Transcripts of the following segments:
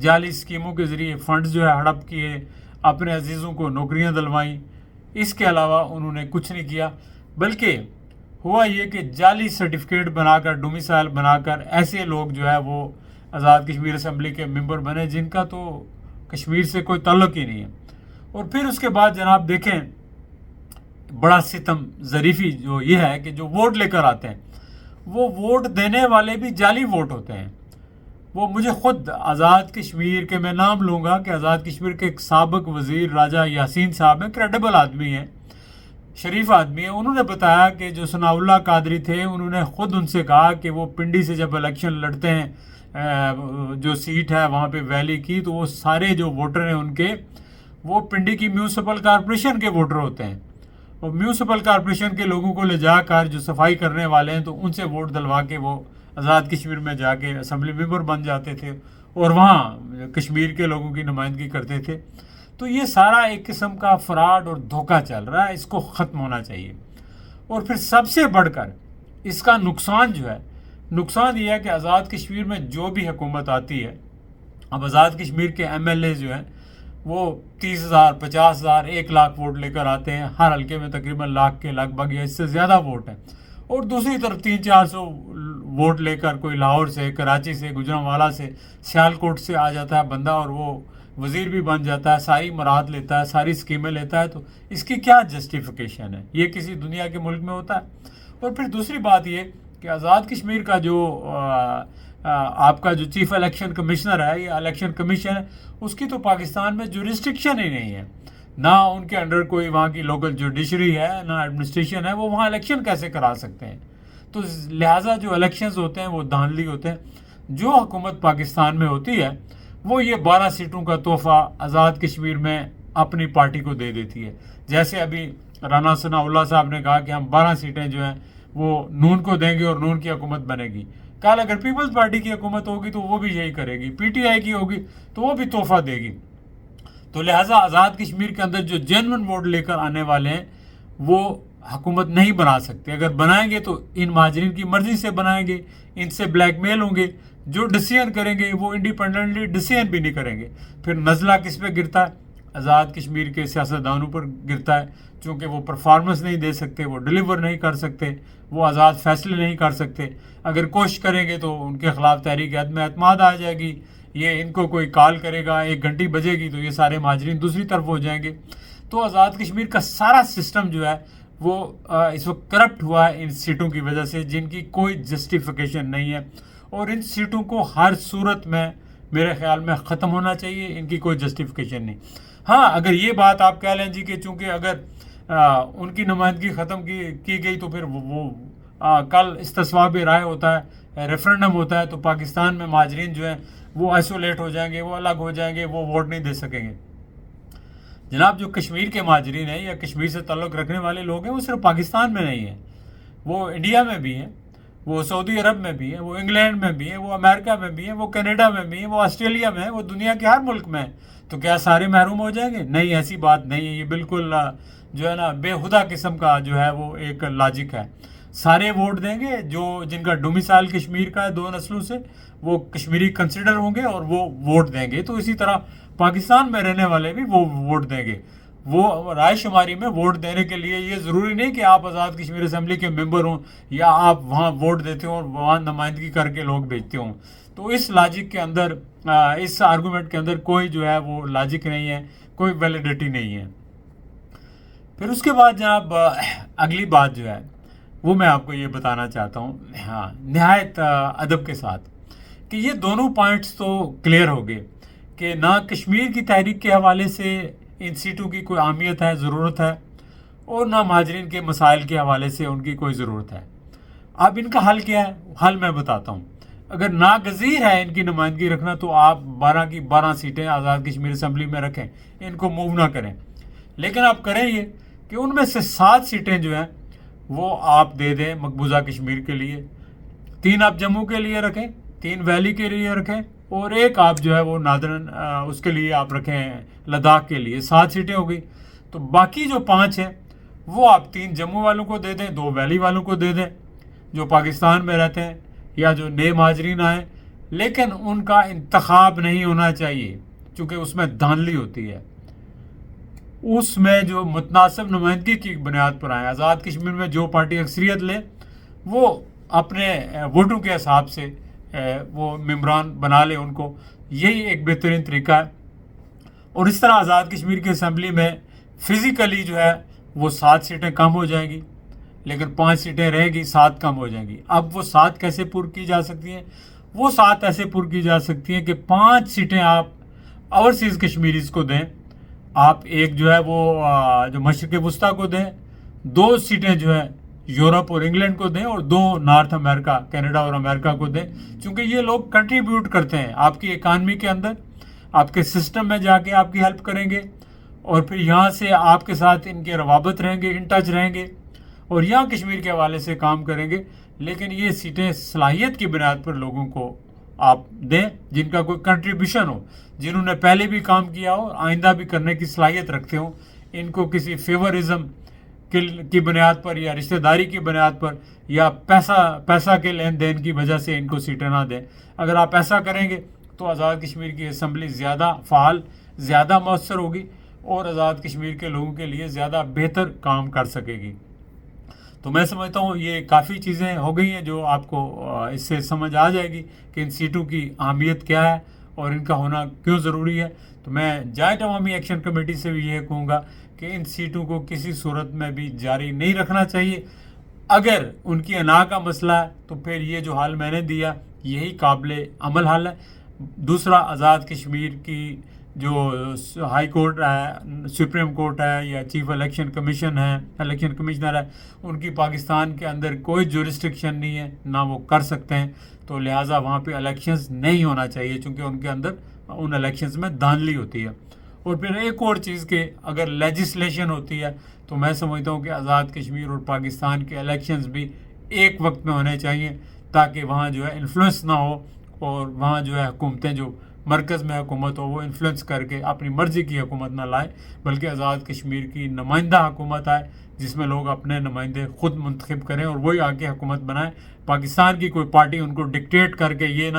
جعلی اسکیموں کے ذریعے فنڈز جو ہے ہڑپ کیے، اپنے عزیزوں کو نوکریاں دلوائیں. اس کے علاوہ انہوں نے کچھ نہیں کیا، بلکہ ہوا یہ کہ جعلی سرٹیفکیٹ بنا کر، ڈومیسائل بنا کر ایسے لوگ جو ہے وہ آزاد کشمیر اسمبلی کے ممبر بنے جن کا تو کشمیر سے کوئی تعلق ہی نہیں ہے. اور پھر اس کے بعد جناب دیکھیں بڑا ستم ظریفی جو یہ ہے کہ جو ووٹ لے کر آتے ہیں وہ ووٹ دینے والے بھی جعلی ووٹ ہوتے ہیں. وہ مجھے خود آزاد کشمیر کے، میں نام لوں گا کہ آزاد کشمیر کے ایک سابق وزیر راجہ یاسین صاحب ہیں، کریڈیبل آدمی ہیں، شریف آدمی ہیں. انہوں نے بتایا کہ جو ثناء اللہ قادری تھے انہوں نے خود ان سے کہا کہ وہ پنڈی سے جب الیکشن لڑتے ہیں جو سیٹ ہے وہاں پہ ویلی کی، تو وہ سارے جو ووٹر ہیں ان کے، وہ پنڈی کی میونسپل کارپوریشن کے ووٹر ہوتے ہیں. اور میونسپل کارپوریشن کے لوگوں کو لے جا کر جو صفائی کرنے والے ہیں تو ان سے ووٹ دلوا کے وہ آزاد کشمیر میں جا کے اسمبلی ممبر بن جاتے تھے اور وہاں کشمیر کے لوگوں کی نمائندگی کرتے تھے. تو یہ سارا ایک قسم کا فراڈ اور دھوکہ چل رہا ہے، اس کو ختم ہونا چاہیے. اور پھر سب سے بڑھ کر اس کا نقصان جو ہے، نقصان یہ ہے کہ آزاد کشمیر میں جو بھی حکومت آتی ہے، اب آزاد کشمیر کے ایم ایل اے جو ہیں وہ 30,000 50,000 1,00,000 ووٹ لے کر آتے ہیں، ہر حلقے میں تقریباً لاکھ کے لگ بھگ یا اس سے زیادہ ووٹ ہیں. اور دوسری طرف 300-400 ووٹ لے کر کوئی لاہور سے، کراچی سے، گجرانوالہ سے، سیالکوٹ سے آ جاتا ہے بندہ اور وہ وزیر بھی بن جاتا ہے، ساری مراد لیتا ہے، ساری اسکیمیں لیتا ہے. تو اس کی کیا جسٹیفیکیشن ہے؟ یہ کسی دنیا کے ملک میں ہوتا ہے؟ اور پھر دوسری بات یہ کہ آزاد کشمیر کا جو آپ کا جو چیف الیکشن کمشنر ہے یا الیکشن کمیشن ہے، اس کی تو پاکستان میں جورسڈکشن ہی نہیں ہے. نہ ان کے انڈر کوئی وہاں کی لوکل جوڈیشری ہے، نہ ایڈمنسٹریشن ہے. وہ وہاں الیکشن کیسے کرا سکتے ہیں؟ تو لہٰذا جو الیکشنز ہوتے ہیں وہ دھاندلی ہوتے ہیں. جو حکومت پاکستان میں ہوتی ہے وہ یہ 12 سیٹوں کا تحفہ آزاد کشمیر میں اپنی پارٹی کو دے دیتی ہے. جیسے ابھی رانا ثناء اللہ صاحب نے کہا کہ ہم 12 سیٹیں جو ہیں وہ نون کو دیں گے اور نون کی حکومت بنے گی. کل اگر پیپلز پارٹی کی حکومت ہوگی تو وہ بھی یہی کرے گی، پی ٹی آئی کی ہوگی تو وہ بھی تحفہ دے گی. تو لہٰذا آزاد کشمیر کے اندر جو جینون ووٹ لے کر آنے والے ہیں وہ حکومت نہیں بنا سکتے. اگر بنائیں گے تو ان مہاجرین کی مرضی سے بنائیں گے، ان سے بلیک میل ہوں گے. جو ڈیسیژن کریں گے وہ انڈیپینڈنٹلی ڈیسیژن بھی نہیں کریں گے. پھر نزلہ کس پہ گرتا ہے؟ آزاد کشمیر کے سیاستدانوں پر گرتا ہے، چونکہ وہ پرفارمنس نہیں دے سکتے، وہ ڈیلیور نہیں کر سکتے، وہ آزاد فیصلے نہیں کر سکتے. اگر کوشش کریں گے تو ان کے خلاف تحریک عدم اعتماد آ جائے گی. یہ ان کو کوئی کال کرے گا، 1 گھنٹی بجے گی تو یہ سارے مہاجرین دوسری طرف ہو جائیں گے. تو آزاد کشمیر کا سارا سسٹم جو ہے وہ اس وقت کرپٹ ہوا ہے ان سیٹوں کی وجہ سے، جن کی کوئی جسٹیفیکیشن نہیں ہے. اور ان سیٹوں کو ہر صورت میں میرے خیال میں ختم ہونا چاہیے، ان کی کوئی جسٹیفیکیشن نہیں. ہاں اگر یہ بات آپ کہہ لیں جی کہ چونکہ اگر ان کی نمائندگی ختم کی گئی تو پھر وہ کل استصواب رائے ہوتا ہے، ریفرنڈم ہوتا ہے، تو پاکستان میں مہاجرین جو ہیں وہ آئسولیٹ ہو جائیں گے، وہ الگ ہو جائیں گے، وہ ووٹ نہیں دے سکیں گے. جناب جو کشمیر کے مہاجرین ہیں یا کشمیر سے تعلق رکھنے والے لوگ ہیں وہ صرف پاکستان میں نہیں ہیں، وہ انڈیا میں بھی ہیں، وہ سعودی عرب میں بھی ہیں، وہ انگلینڈ میں بھی ہیں، وہ امریکہ میں بھی ہیں، وہ کینیڈا میں بھی ہیں، وہ آسٹریلیا میں ہیں، وہ دنیا کے ہر ملک میں ہیں. تو کیا سارے محروم ہو جائیں گے؟ نہیں، ایسی بات نہیں ہے. یہ بالکل جو ہے نا بے ہدہ قسم کا جو ہے وہ ایک لاجک ہے. سارے ووٹ دیں گے، جو جن کا ڈومیسائل کشمیر کا ہے 2 نسلوں سے، وہ کشمیری کنسیڈر ہوں گے اور وہ ووٹ دیں گے. تو اسی طرح پاکستان میں رہنے والے بھی وہ ووٹ دیں گے. وہ رائے شماری میں ووٹ دینے کے لیے یہ ضروری نہیں کہ آپ آزاد کشمیر اسمبلی کے ممبر ہوں یا آپ وہاں ووٹ دیتے ہوں اور وہاں نمائندگی کر کے لوگ بھیجتے ہوں. تو اس لاجک کے اندر، اس آرگومنٹ کے اندر کوئی جو ہے وہ لاجک نہیں ہے، کوئی ویلیڈیٹی نہیں ہے. پھر اس کے بعد جناب اگلی بات جو ہے وہ میں آپ کو یہ بتانا چاہتا ہوں، ہاں نہایت ادب کے ساتھ، کہ یہ دونوں پوائنٹس تو کلیئر ہو گئے کہ نہ کشمیر کی تحریک کے حوالے سے ان سیٹوں کی کوئی اہمیت ہے، ضرورت ہے، اور نہ مہاجرین کے مسائل کے حوالے سے ان کی کوئی ضرورت ہے. اب ان کا حل کیا ہے؟ حل میں بتاتا ہوں. اگر ناگزیر ہے ان کی نمائندگی رکھنا تو آپ 12 کی 12 سیٹیں آزاد کشمیر اسمبلی میں رکھیں، ان کو موو نہ کریں. لیکن آپ کریں یہ کہ ان میں سے 7 سیٹیں جو ہیں وہ آپ دے دیں مقبوضہ کشمیر کے لیے. 3 آپ جموں کے لیے رکھیں، 3 ویلی کے لیے رکھیں، اور 1 آپ جو ہے وہ نادرن اس کے لیے آپ رکھیں لداخ کے لیے. 7 سیٹیں ہو گئی. تو باقی جو 5 ہیں وہ آپ 3 جموں والوں کو دے دیں، 2 ویلی والوں کو دے دیں جو پاکستان میں رہتے ہیں یا جو نئے مہاجرین آئیں. لیکن ان کا انتخاب نہیں ہونا چاہیے، چونکہ اس میں دھاندلی ہوتی ہے، اس میں جو متناسب نمائندگی کی بنیاد پر آئیں، آزاد کشمیر میں جو پارٹی اکثریت لے وہ اپنے ووٹوں کے حساب سے وہ ممبران بنا لے ان کو، یہی ایک بہترین طریقہ ہے۔ اور اس طرح آزاد کشمیر کی اسمبلی میں فزیکلی جو ہے وہ 7 سیٹیں کم ہو جائیں گی، لیکن 5 سیٹیں رہیں گی، 7 کم ہو جائیں گی۔ اب وہ 7 کیسے پر کی جا سکتی ہیں؟ وہ 7 ایسے پر کی جا سکتی ہیں کہ 5 سیٹیں آپ اوورسیز کشمیریز کو دیں، آپ ایک جو ہے وہ جو مشرق وسطیٰ کو دیں، 2 سیٹیں جو ہے یورپ اور انگلینڈ کو دیں، اور 2 نارتھ امریکہ، کینیڈا اور امریکہ کو دیں، چونکہ یہ لوگ کنٹریبیوٹ کرتے ہیں آپ کی اکانومی کے اندر، آپ کے سسٹم میں جا کے آپ کی ہیلپ کریں گے، اور پھر یہاں سے آپ کے ساتھ ان کے روابط رہیں گے، ان ٹچ رہیں گے، اور یہاں کشمیر کے حوالے سے کام کریں گے۔ لیکن یہ سیٹیں صلاحیت کی بنیاد پر لوگوں کو آپ دیں، جن کا کوئی کنٹریبیوشن ہو، جنہوں نے پہلے بھی کام کیا ہو، آئندہ بھی کرنے کی صلاحیت رکھتے ہوں۔ ان کو کسی فیورزم کی بنیاد پر یا رشتہ داری کی بنیاد پر یا پیسہ کے لین دین کی وجہ سے ان کو سیٹیں نہ دیں۔ اگر آپ ایسا کریں گے تو آزاد کشمیر کی اسمبلی زیادہ فعال، زیادہ مؤثر ہوگی، اور آزاد کشمیر کے لوگوں کے لیے زیادہ بہتر کام کر سکے گی۔ تو میں سمجھتا ہوں یہ کافی چیزیں ہو گئی ہیں جو آپ کو اس سے سمجھ آ جائے گی کہ ان سیٹوں کی اہمیت کیا ہے اور ان کا ہونا کیوں ضروری ہے۔ تو میں جوائنٹ عوامی ایکشن کمیٹی سے بھی یہ کہوں گا کہ ان سیٹوں کو کسی صورت میں بھی جاری نہیں رکھنا چاہیے۔ اگر ان کی انا کا مسئلہ ہے تو پھر یہ جو حل میں نے دیا یہی قابل عمل حل ہے۔ دوسرا، آزاد کشمیر کی جو ہائی کورٹ ہے، سپریم کورٹ ہے، یا چیف الیکشن کمیشن ہے، الیکشن کمشنر ہے، ان کی پاکستان کے اندر کوئی جورسڈکشن نہیں ہے، نہ وہ کر سکتے ہیں، تو لہٰذا وہاں پہ الیکشنز نہیں ہونا چاہیے، چونکہ ان کے اندر ان الیکشنز میں دھاندلی ہوتی ہے۔ اور پھر ایک اور چیز کہ اگر لیجسلیشن ہوتی ہے تو میں سمجھتا ہوں کہ آزاد کشمیر اور پاکستان کے الیکشنز بھی ایک وقت میں ہونے چاہیے، تاکہ وہاں جو ہے انفلوئنس نہ ہو، اور وہاں جو ہے حکومتیں، جو مرکز میں حکومت ہو، وہ انفلوئنس کر کے اپنی مرضی کی حکومت نہ لائے، بلکہ آزاد کشمیر کی نمائندہ حکومت آئے، جس میں لوگ اپنے نمائندے خود منتخب کریں اور وہی آ کے حکومت بنائیں۔ پاکستان کی کوئی پارٹی ان کو ڈکٹیٹ کر کے یہ نہ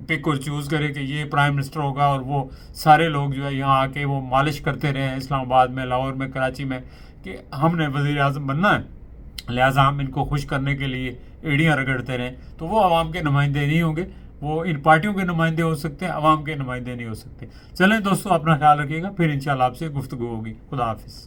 پک اور چوز کرے کہ یہ پرائم منسٹر ہوگا، اور وہ سارے لوگ جو ہے یہاں آ کے وہ مالش کرتے رہے ہیں اسلام آباد میں، لاہور میں، کراچی میں، کہ ہم نے وزیر اعظم بننا ہے، لہٰذا ہم ان کو خوش کرنے کے لیے ایڑیاں رگڑتے رہیں، تو وہ عوام کے نمائندے نہیں ہوں گے۔ وہ ان پارٹیوں کے نمائندے ہو سکتے ہیں، عوام کے نمائندے نہیں ہو سکتے۔ چلیں دوستو، اپنا خیال رکھیے گا، پھر انشاءاللہ آپ سے گفتگو ہوگی۔ خدا حافظ۔